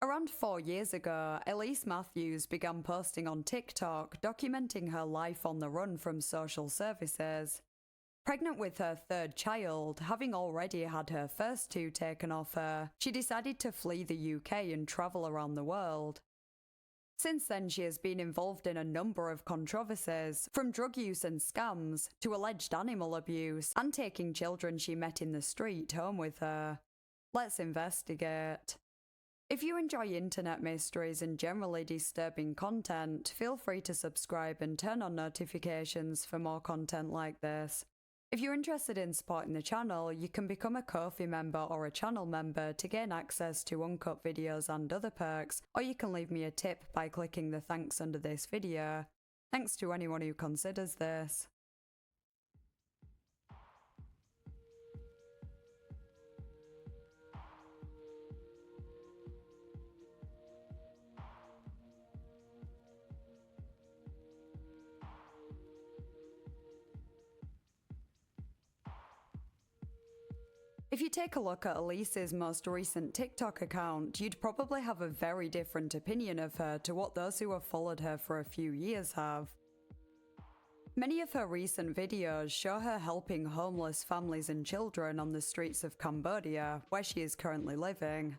Around 4 years ago, Ellis Matthews began posting on TikTok documenting her life on the run from social services. Pregnant with her third child, having already had her first two taken off her, she decided to flee the UK and travel around the world. Since then, she has been involved in a number of controversies, from drug use and scams to alleged animal abuse and taking children she met in the street home with her. Let's investigate. If you enjoy internet mysteries and generally disturbing content, feel free to subscribe and turn on notifications for more content like this. If you're interested in supporting the channel, you can become a Ko-fi member or a channel member to gain access to uncut videos and other perks, or you can leave me a tip by clicking the thanks under this video. Thanks to anyone who considers this. If you take a look at Ellis's most recent TikTok account, you'd probably have a very different opinion of her to what those who have followed her for a few years have. Many of her recent videos show her helping homeless families and children on the streets of Cambodia, where she is currently living.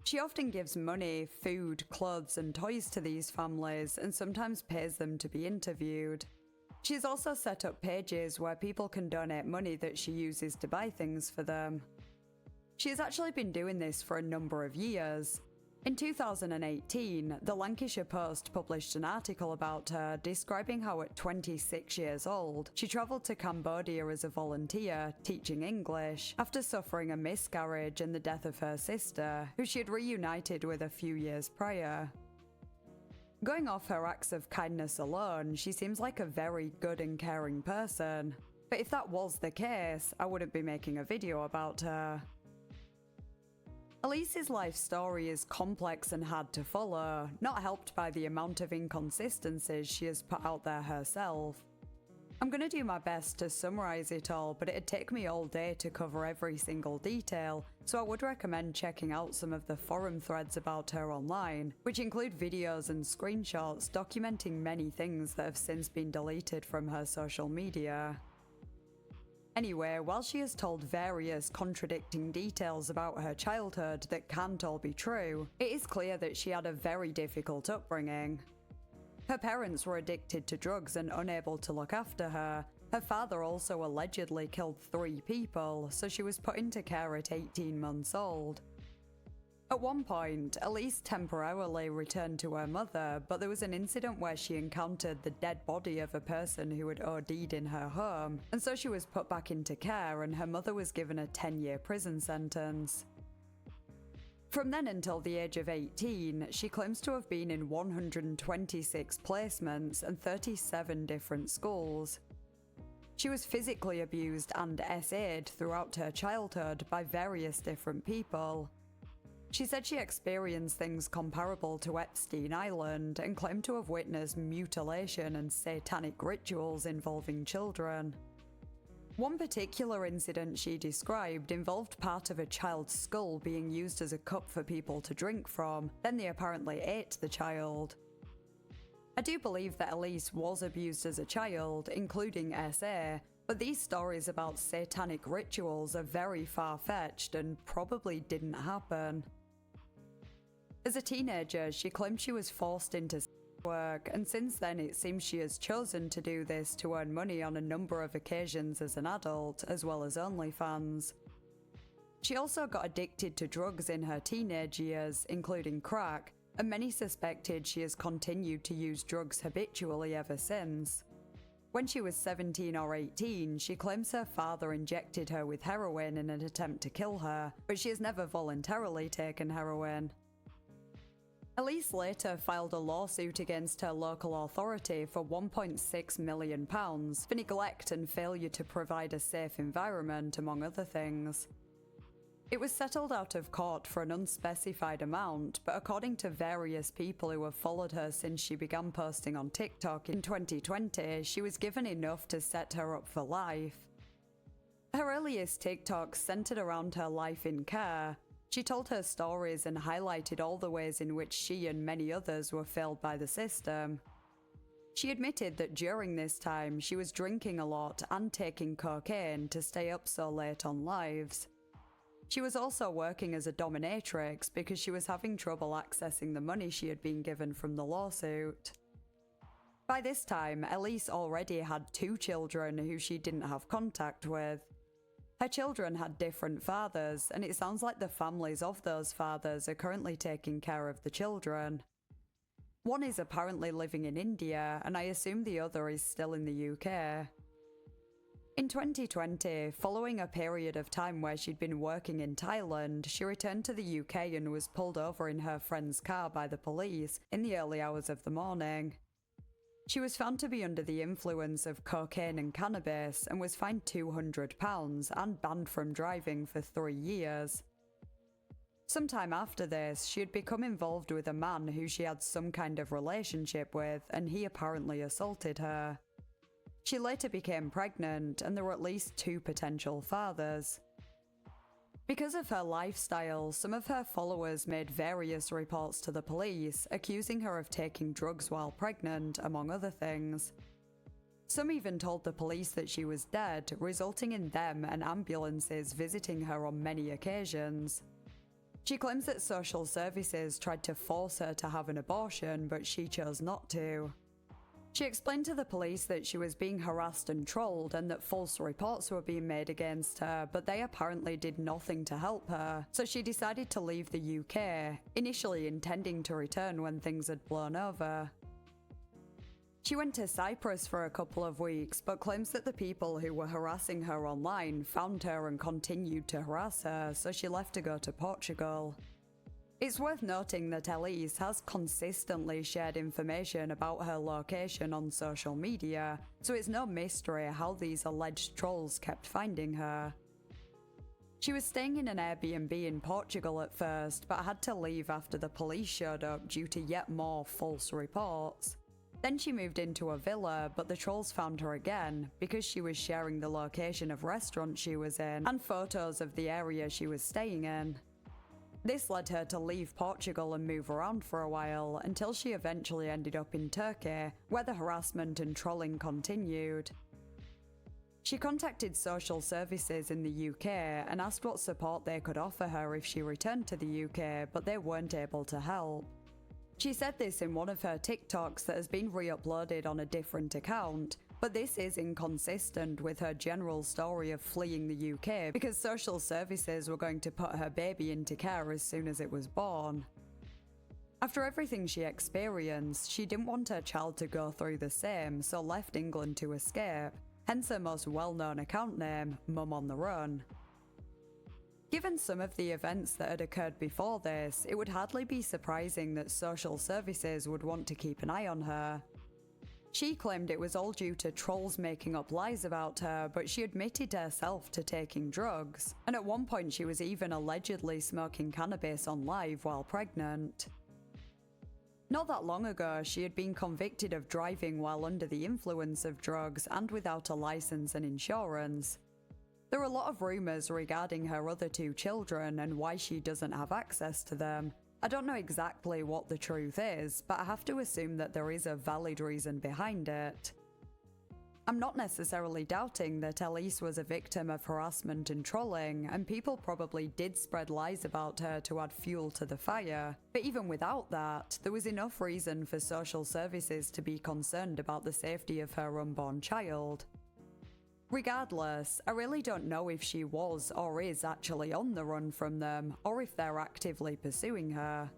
She often gives money, food, clothes and toys to these families and sometimes pays them to be interviewed. She's also set up pages where people can donate money that she uses to buy things for them. She has actually been doing this for a number of years. In 2018, the Lancashire Post published an article about her describing how at 26 years old, she travelled to Cambodia as a volunteer, teaching English, after suffering a miscarriage and the death of her sister, who she had reunited with a few years prior. Going off her acts of kindness alone, she seems like a very good and caring person. But if that was the case, I wouldn't be making a video about her. Ellis's life story is complex and hard to follow, not helped by the amount of inconsistencies she has put out there herself. I'm going to do my best to summarise it all, but it'd take me all day to cover every single detail, so I would recommend checking out some of the forum threads about her online, which include videos and screenshots documenting many things that have since been deleted from her social media. Anyway, while she has told various contradicting details about her childhood that can't all be true, it is clear that she had a very difficult upbringing. Her parents were addicted to drugs and unable to look after her. Her father also allegedly killed 3 people, so she was put into care at 18 months old. At one point, Ellis temporarily returned to her mother, but there was an incident where she encountered the dead body of a person who had OD'd in her home, and so she was put back into care and her mother was given a 10-year prison sentence. From then until the age of 18, she claims to have been in 126 placements and 37 different schools. She was physically abused and SA'd throughout her childhood by various different people. She said she experienced things comparable to Epstein Island and claimed to have witnessed mutilation and satanic rituals involving children. One particular incident she described involved part of a child's skull being used as a cup for people to drink from, then they apparently ate the child. I do believe that Ellis was abused as a child, including SA, but these stories about satanic rituals are very far-fetched and probably didn't happen. As a teenager, she claimed she was forced into work, and since then it seems she has chosen to do this to earn money on a number of occasions as an adult, as well as OnlyFans. She also got addicted to drugs in her teenage years, including crack, and many suspected she has continued to use drugs habitually ever since. When she was 17 or 18, she claims her father injected her with heroin in an attempt to kill her, but she has never voluntarily taken heroin. Ellis later filed a lawsuit against her local authority for £1.6 million for neglect and failure to provide a safe environment, among other things. It was settled out of court for an unspecified amount, but according to various people who have followed her since she began posting on TikTok in 2020, she was given enough to set her up for life. Her earliest TikToks centered around her life in care. She told her stories and highlighted all the ways in which she and many others were failed by the system. She admitted that during this time she was drinking a lot and taking cocaine to stay up so late on lives. She was also working as a dominatrix because she was having trouble accessing the money she had been given from the lawsuit. By this time, Ellis already had 2 children who she didn't have contact with. Her children had different fathers, and it sounds like the families of those fathers are currently taking care of the children. One is apparently living in India, and I assume the other is still in the UK. In 2020, following a period of time where she'd been working in Thailand, she returned to the UK and was pulled over in her friend's car by the police in the early hours of the morning. She was found to be under the influence of cocaine and cannabis and was fined £200 and banned from driving for 3 years. Sometime after this, she had become involved with a man who she had some kind of relationship with, and he apparently assaulted her. She later became pregnant, and there were at least 2 potential fathers. Because of her lifestyle, some of her followers made various reports to the police, accusing her of taking drugs while pregnant, among other things. Some even told the police that she was dead, resulting in them and ambulances visiting her on many occasions. She claims that social services tried to force her to have an abortion, but she chose not to. She explained to the police that she was being harassed and trolled and that false reports were being made against her, but they apparently did nothing to help her, so she decided to leave the UK, initially intending to return when things had blown over. She went to Cyprus for a couple of weeks, but claims that the people who were harassing her online found her and continued to harass her, so she left to go to Portugal. It's worth noting that Ellis has consistently shared information about her location on social media, so it's no mystery how these alleged trolls kept finding her. She was staying in an Airbnb in Portugal at first, but had to leave after the police showed up due to yet more false reports. Then she moved into a villa, but the trolls found her again because she was sharing the location of restaurants she was in and photos of the area she was staying in. This led her to leave Portugal and move around for a while until she eventually ended up in Turkey, where the harassment and trolling continued. She contacted social services in the UK and asked what support they could offer her if she returned to the UK, but they weren't able to help. She said this in one of her TikToks that has been re-uploaded on a different account, but this is inconsistent with her general story of fleeing the UK because social services were going to put her baby into care as soon as it was born. After everything she experienced, she didn't want her child to go through the same, so left England to escape, hence her most well-known account name, Mum on the Run. Given some of the events that had occurred before this, it would hardly be surprising that social services would want to keep an eye on her. She claimed it was all due to trolls making up lies about her, but she admitted herself to taking drugs, and at one point she was even allegedly smoking cannabis on live while pregnant. Not that long ago, she had been convicted of driving while under the influence of drugs and without a license and insurance. There are a lot of rumours regarding her other 2 children and why she doesn't have access to them. I don't know exactly what the truth is, but I have to assume that there is a valid reason behind it. I'm not necessarily doubting that Ellis was a victim of harassment and trolling, and people probably did spread lies about her to add fuel to the fire, but even without that, there was enough reason for social services to be concerned about the safety of her unborn child. Regardless, I really don't know if she was or is actually on the run from them, or if they're actively pursuing her.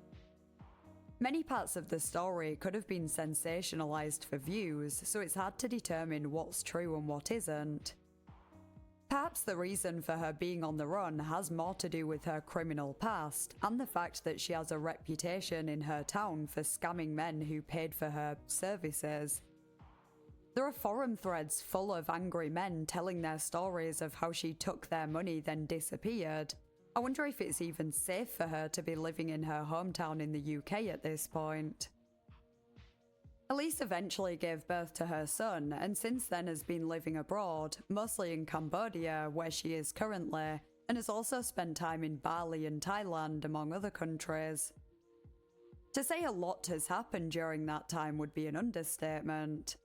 Many parts of the story could have been sensationalized for views, so it's hard to determine what's true and what isn't. Perhaps the reason for her being on the run has more to do with her criminal past, and the fact that she has a reputation in her town for scamming men who paid for her services. There are forum threads full of angry men telling their stories of how she took their money then disappeared. I wonder if it's even safe for her to be living in her hometown in the UK at this point. Ellis eventually gave birth to her son, and since then has been living abroad, mostly in Cambodia, where she is currently, and has also spent time in Bali and Thailand, among other countries. To say a lot has happened during that time would be an understatement.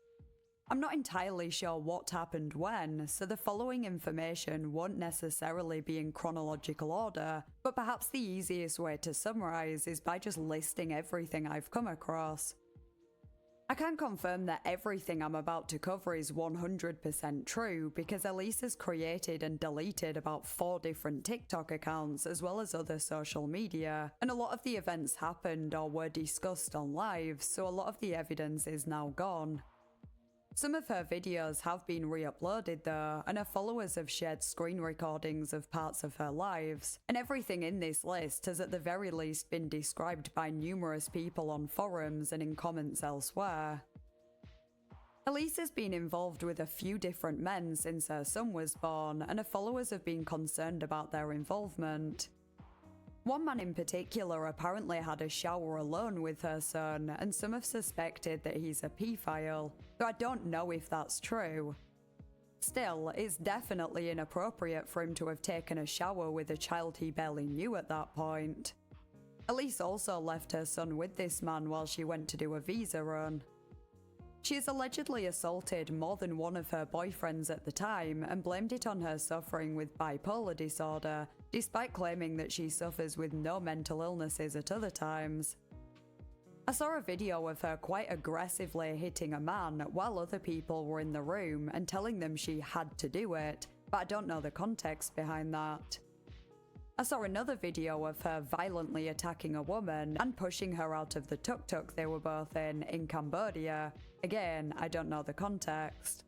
I'm not entirely sure what happened when, so the following information won't necessarily be in chronological order, but perhaps the easiest way to summarize is by just listing everything I've come across. I can't confirm that everything I'm about to cover is 100% true because Ellis has created and deleted about 4 different TikTok accounts as well as other social media, and a lot of the events happened or were discussed on live, so a lot of the evidence is now gone. Some of her videos have been re-uploaded though, and her followers have shared screen recordings of parts of her lives, and everything in this list has at the very least been described by numerous people on forums and in comments elsewhere. Ellis has been involved with a few different men since her son was born, and her followers have been concerned about their involvement. One man in particular apparently had a shower alone with her son, and some have suspected that he's a paedophile, though I don't know if that's true. Still, it's definitely inappropriate for him to have taken a shower with a child he barely knew at that point. Ellis also left her son with this man while she went to do a visa run. She has allegedly assaulted more than one of her boyfriends at the time and blamed it on her suffering with bipolar disorder, despite claiming that she suffers with no mental illnesses at other times. I saw a video of her quite aggressively hitting a man while other people were in the room and telling them she had to do it, but I don't know the context behind that. I saw another video of her violently attacking a woman and pushing her out of the tuk-tuk they were both in Cambodia. Again, I don't know the context.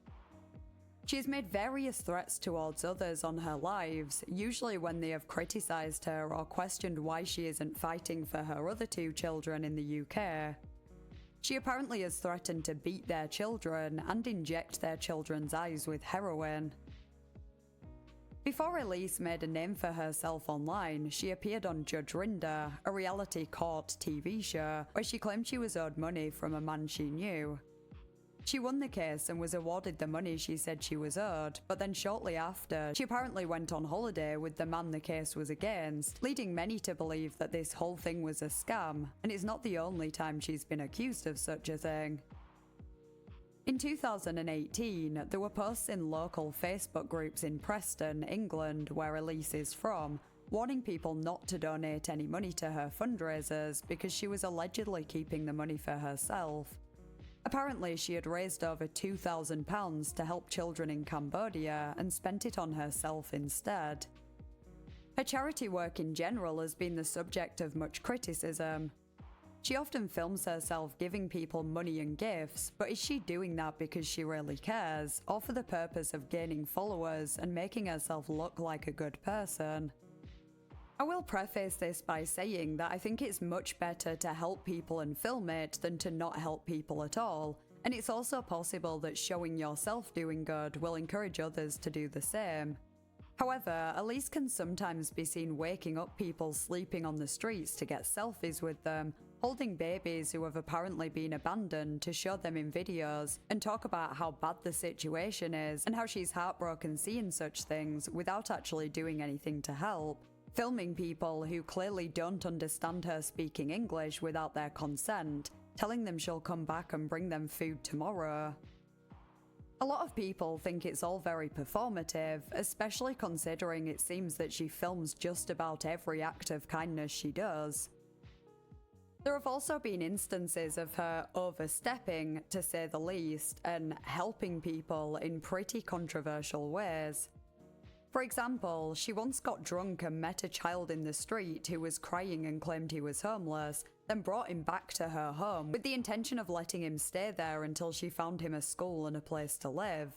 She has made various threats towards others on her lives, usually when they have criticised her or questioned why she isn't fighting for her other 2 children in the UK. She apparently has threatened to beat their children and inject their children's eyes with heroin. Before Ellis made a name for herself online, she appeared on Judge Rinder, a reality court TV show, where she claimed she was owed money from a man she knew. She won the case and was awarded the money she said she was owed, but then shortly after, she apparently went on holiday with the man the case was against, leading many to believe that this whole thing was a scam, and it's not the only time she's been accused of such a thing. In 2018, there were posts in local Facebook groups in Preston, England, where Ellis is from, warning people not to donate any money to her fundraisers because she was allegedly keeping the money for herself. Apparently, she had raised over £2,000 to help children in Cambodia and spent it on herself instead. Her charity work in general has been the subject of much criticism. She often films herself giving people money and gifts, but is she doing that because she really cares, or for the purpose of gaining followers and making herself look like a good person? I will preface this by saying that I think it's much better to help people and film it than to not help people at all, and it's also possible that showing yourself doing good will encourage others to do the same. However, Ellis can sometimes be seen waking up people sleeping on the streets to get selfies with them, holding babies who have apparently been abandoned to show them in videos, and talk about how bad the situation is and how she's heartbroken seeing such things without actually doing anything to help. Filming people who clearly don't understand her speaking English without their consent, telling them she'll come back and bring them food tomorrow. A lot of people think it's all very performative, especially considering it seems that she films just about every act of kindness she does. There have also been instances of her overstepping, to say the least, and helping people in pretty controversial ways. For example, she once got drunk and met a child in the street who was crying and claimed he was homeless, then brought him back to her home with the intention of letting him stay there until she found him a school and a place to live.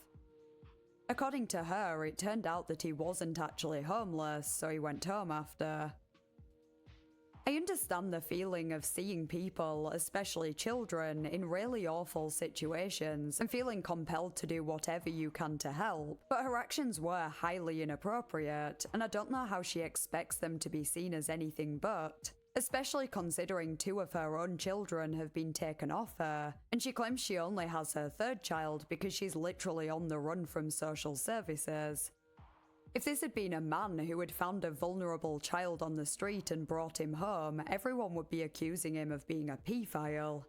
According to her, it turned out that he wasn't actually homeless, so he went home after. I understand the feeling of seeing people, especially children, in really awful situations and feeling compelled to do whatever you can to help, but her actions were highly inappropriate, and I don't know how she expects them to be seen as anything but, especially considering 2 of her own children have been taken off her, and she claims she only has her 3rd child because she's literally on the run from social services. If this had been a man who had found a vulnerable child on the street and brought him home, everyone would be accusing him of being a paedophile.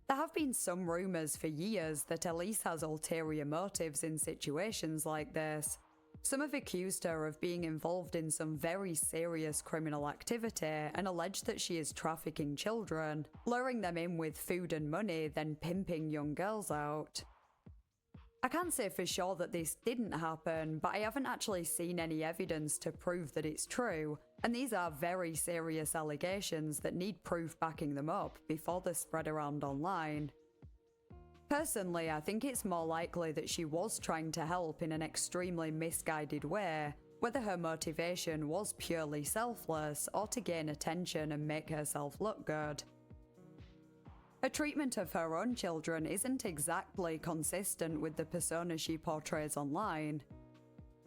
There have been some rumours for years that Ellis has ulterior motives in situations like this. Some have accused her of being involved in some very serious criminal activity and alleged that she is trafficking children, luring them in with food and money, then pimping young girls out. I can't say for sure that this didn't happen, but I haven't actually seen any evidence to prove that it's true, and these are very serious allegations that need proof backing them up before they're spread around online. Personally, I think it's more likely that she was trying to help in an extremely misguided way, whether her motivation was purely selfless or to gain attention and make herself look good. Her treatment of her own children isn't exactly consistent with the persona she portrays online.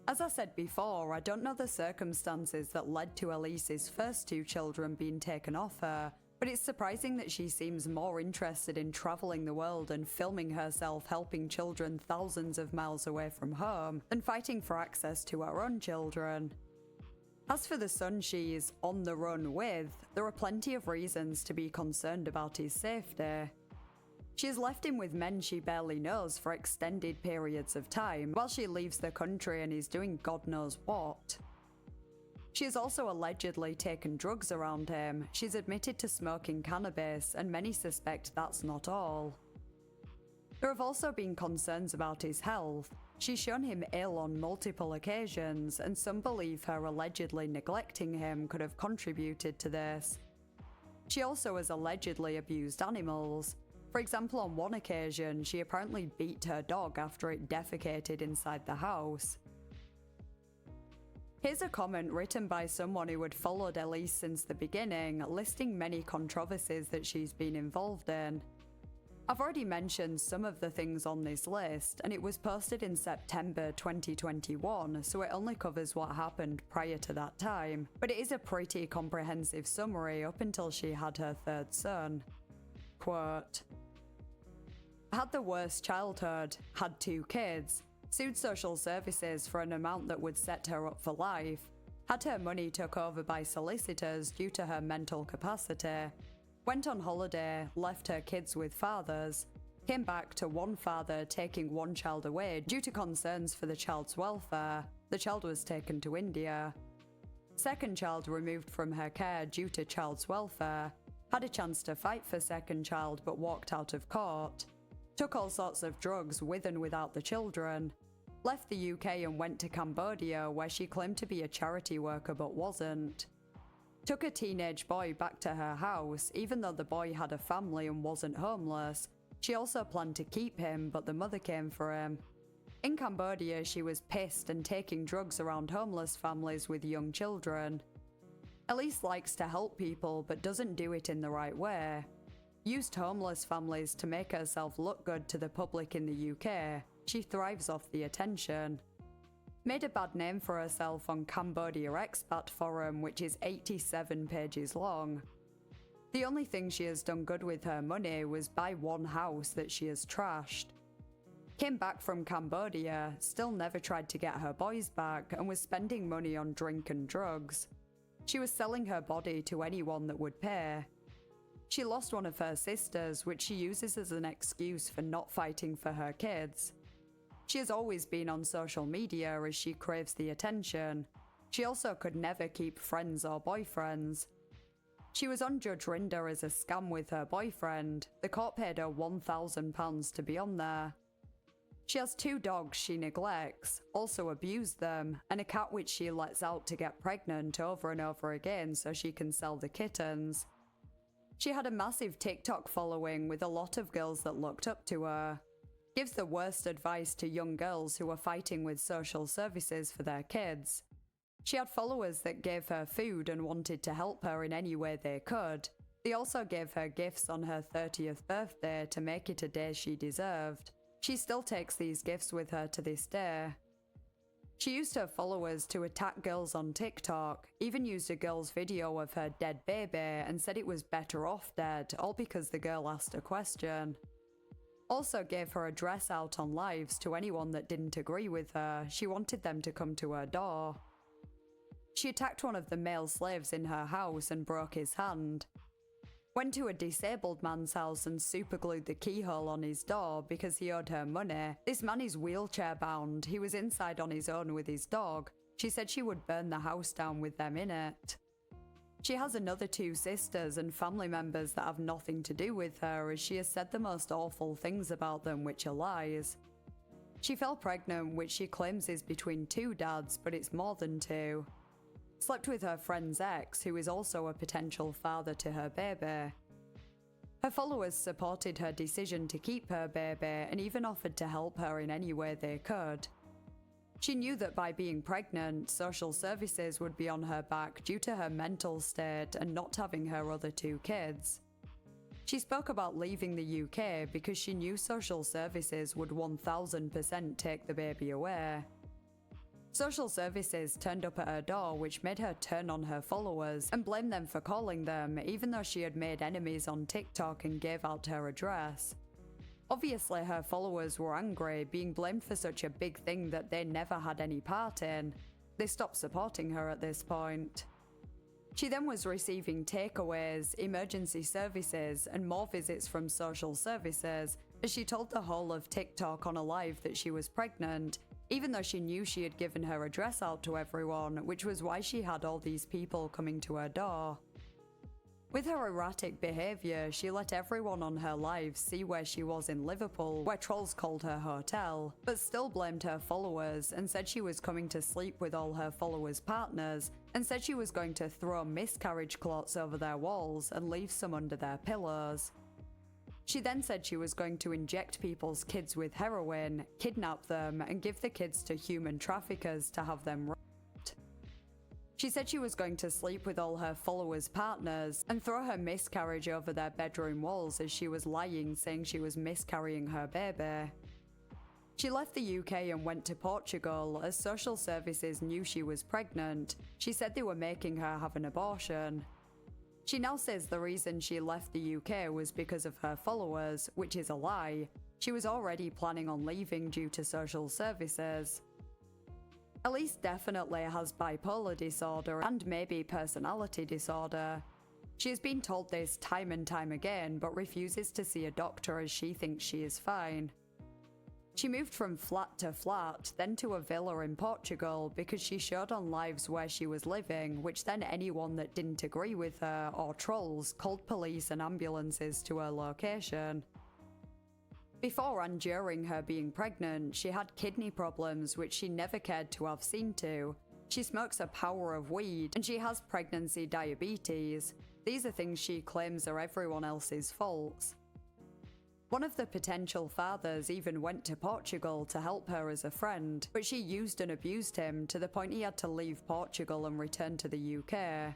As I said before, I don't know the circumstances that led to Ellis's first two children being taken off her, but it's surprising that she seems more interested in traveling the world and filming herself helping children thousands of miles away from home than fighting for access to her own children. As for the son she's on the run with, there are plenty of reasons to be concerned about his safety. She has left him with men she barely knows for extended periods of time, while she leaves the country and is doing God knows what. She has also allegedly taken drugs around him. She's admitted to smoking cannabis, and many suspect that's not all. There have also been concerns about his health. She's shown him ill on multiple occasions, and some believe her allegedly neglecting him could have contributed to this. She also has allegedly abused animals. For example, on one occasion, she apparently beat her dog after it defecated inside the house. Here's a comment written by someone who had followed Ellis since the beginning, listing many controversies that she's been involved in. I've already mentioned some of the things on this list, and it was posted in September 2021, so it only covers what happened prior to that time, but it is a pretty comprehensive summary up until she had her third son. Quote, "Had the worst childhood, had 2 kids, sued social services for an amount that would set her up for life, had her money took over by solicitors due to her mental capacity, went on holiday, left her kids with fathers, came back to one father taking one child away due to concerns for the child's welfare. The child was taken to India. Second child removed from her care due to child's welfare. Had a chance to fight for second child but walked out of court. Took all sorts of drugs with and without the children. Left the UK and went to Cambodia, where she claimed to be a charity worker but wasn't. Took a teenage boy back to her house, even though the boy had a family and wasn't homeless. She also planned to keep him, but the mother came for him. In Cambodia, she was pissed and taking drugs around homeless families with young children. Ellis likes to help people, but doesn't do it in the right way. Used homeless families to make herself look good to the public in the UK. She thrives off the attention. Made a bad name for herself on Cambodia Expat Forum, which is 87 pages long. The only thing she has done good with her money was buy one house that she has trashed. Came back from Cambodia, still never tried to get her boys back, and was spending money on drink and drugs. She was selling her body to anyone that would pay. She lost one of her sisters, which she uses as an excuse for not fighting for her kids. She has always been on social media as she craves the attention. She also could never keep friends or boyfriends. She was on Judge Rinder as a scam with her boyfriend. The court paid her £1,000 to be on there. She has 2 dogs she neglects, also abused them, and a cat which she lets out to get pregnant over and over again so she can sell the kittens. She had a massive TikTok following with a lot of girls that looked up to her. Gives the worst advice to young girls who are fighting with social services for their kids. She had followers that gave her food and wanted to help her in any way they could. They also gave her gifts on her 30th birthday to make it a day she deserved. She still takes these gifts with her to this day. She used her followers to attack girls on TikTok, even used a girl's video of her dead baby and said it was better off dead, all because the girl asked a question. Also gave her address out on lives to anyone that didn't agree with her. She wanted them to come to her door. She attacked one of the male slaves in her house and broke his hand. Went to a disabled man's house and superglued the keyhole on his door because he owed her money. This man is wheelchair bound. He was inside on his own with his dog. She said she would burn the house down with them in it. She has another 2 sisters and family members that have nothing to do with her, as she has said the most awful things about them, which are lies. She fell pregnant, which she claims is between 2 dads, but it's more than 2. Slept with her friend's ex, who is also a potential father to her baby. Her followers supported her decision to keep her baby and even offered to help her in any way they could. She knew that by being pregnant, social services would be on her back due to her mental state and not having her other 2 kids. She spoke about leaving the UK because she knew social services would 1000% take the baby away. Social services turned up at her door, which made her turn on her followers and blame them for calling them, even though she had made enemies on TikTok and gave out her address. Obviously, her followers were angry, being blamed for such a big thing that they never had any part in. They stopped supporting her at this point. She then was receiving takeaways, emergency services, and more visits from social services, as she told the whole of TikTok on a live that she was pregnant, even though she knew she had given her address out to everyone, which was why she had all these people coming to her door. With her erratic behaviour, she let everyone on her live see where she was in Liverpool, where trolls called her hotel, but still blamed her followers and said she was coming to sleep with all her followers' partners, and said she was going to throw miscarriage clots over their walls and leave some under their pillows. She then said she was going to inject people's kids with heroin, kidnap them, and give the kids to human traffickers to have them raped. She said she was going to sleep with all her followers' partners and throw her miscarriage over their bedroom walls as she was lying, saying she was miscarrying her baby. She left the UK and went to Portugal as social services knew she was pregnant. She said they were making her have an abortion. She now says the reason she left the UK was because of her followers, which is a lie. She was already planning on leaving due to social services. Ellis definitely has bipolar disorder and maybe personality disorder. She has been told this time and time again, but refuses to see a doctor as she thinks she is fine. She moved from flat to flat, then to a villa in Portugal because she showed on lives where she was living, which then anyone that didn't agree with her or trolls called police and ambulances to her location. Before and during her being pregnant, she had kidney problems which she never cared to have seen to. She smokes a power of weed and she has pregnancy diabetes. These are things she claims are everyone else's faults. One of the potential fathers even went to Portugal to help her as a friend, but she used and abused him to the point he had to leave Portugal and return to the UK.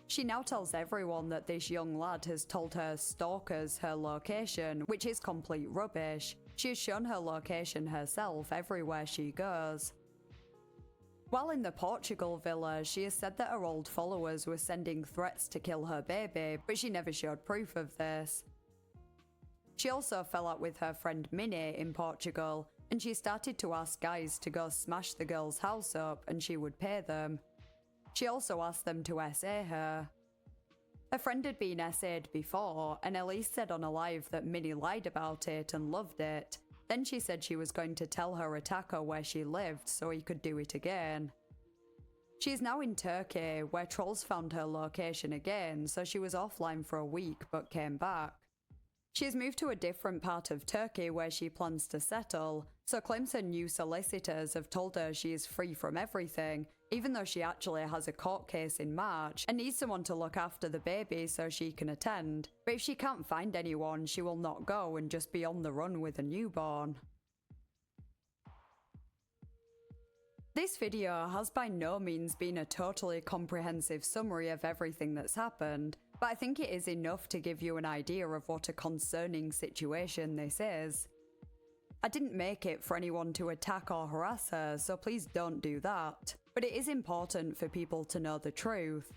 She now tells everyone that this young lad has told her stalkers her location, which is complete rubbish. She has shown her location herself everywhere she goes. While in the Portugal villa, she has said that her old followers were sending threats to kill her baby, but she never showed proof of this. She also fell out with her friend Minnie in Portugal, and she started to ask guys to go smash the girl's house up and she would pay them. She also asked them to SA her. Her friend had been SA'd before, and Elise said on a live that Minnie lied about it and loved it. Then she said she was going to tell her attacker where she lived so he could do it again. She is now in Turkey, where trolls found her location again, so she was offline for a week but came back. She has moved to a different part of Turkey where she plans to settle, so claims her new solicitors have told her she is free from everything, even though she actually has a court case in March and needs someone to look after the baby so she can attend. But if she can't find anyone, she will not go and just be on the run with a newborn. This video has by no means been a totally comprehensive summary of everything that's happened, but I think it is enough to give you an idea of what a concerning situation this is. I didn't make it for anyone to attack or harass her, so please don't do that, but it is important for people to know the truth.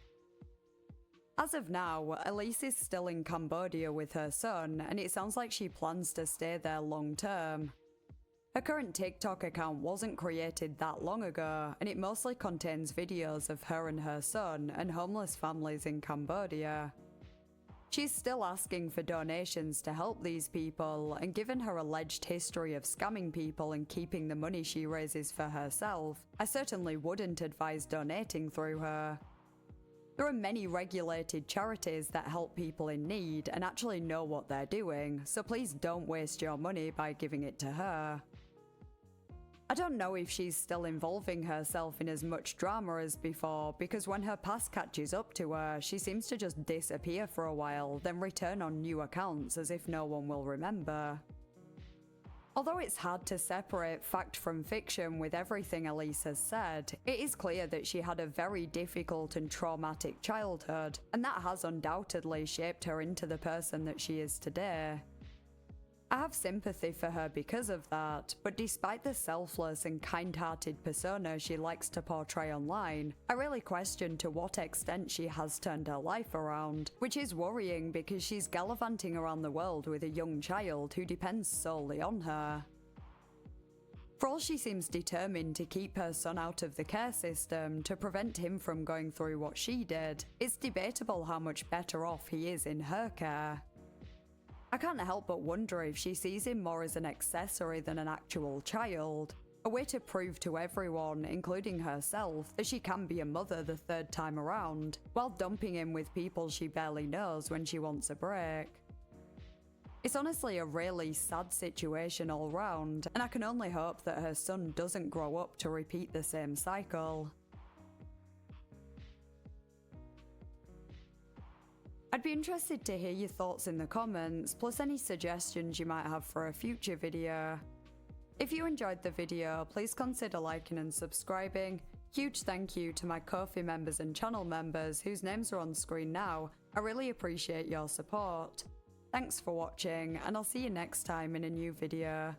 As of now, Ellis is still in Cambodia with her son, and it sounds like she plans to stay there long term. Her current TikTok account wasn't created that long ago, and it mostly contains videos of her and her son and homeless families in Cambodia. She's still asking for donations to help these people, and given her alleged history of scamming people and keeping the money she raises for herself, I certainly wouldn't advise donating through her. There are many regulated charities that help people in need and actually know what they're doing, so please don't waste your money by giving it to her. I don't know if she's still involving herself in as much drama as before, because when her past catches up to her, she seems to just disappear for a while, then return on new accounts as if no one will remember. Although it's hard to separate fact from fiction with everything Ellis has said, it is clear that she had a very difficult and traumatic childhood, and that has undoubtedly shaped her into the person that she is today. I have sympathy for her because of that, but despite the selfless and kind-hearted persona she likes to portray online, I really question to what extent she has turned her life around, which is worrying because she's gallivanting around the world with a young child who depends solely on her. For all she seems determined to keep her son out of the care system to prevent him from going through what she did, it's debatable how much better off he is in her care. I can't help but wonder if she sees him more as an accessory than an actual child, a way to prove to everyone, including herself, that she can be a mother the third time around, while dumping him with people she barely knows when she wants a break. It's honestly a really sad situation all round, and I can only hope that her son doesn't grow up to repeat the same cycle. I'd be interested to hear your thoughts in the comments, plus any suggestions you might have for a future video. If you enjoyed the video, please consider liking and subscribing. Huge thank you to my Ko-fi members and channel members whose names are on screen now. I really appreciate your support. Thanks for watching, and I'll see you next time in a new video.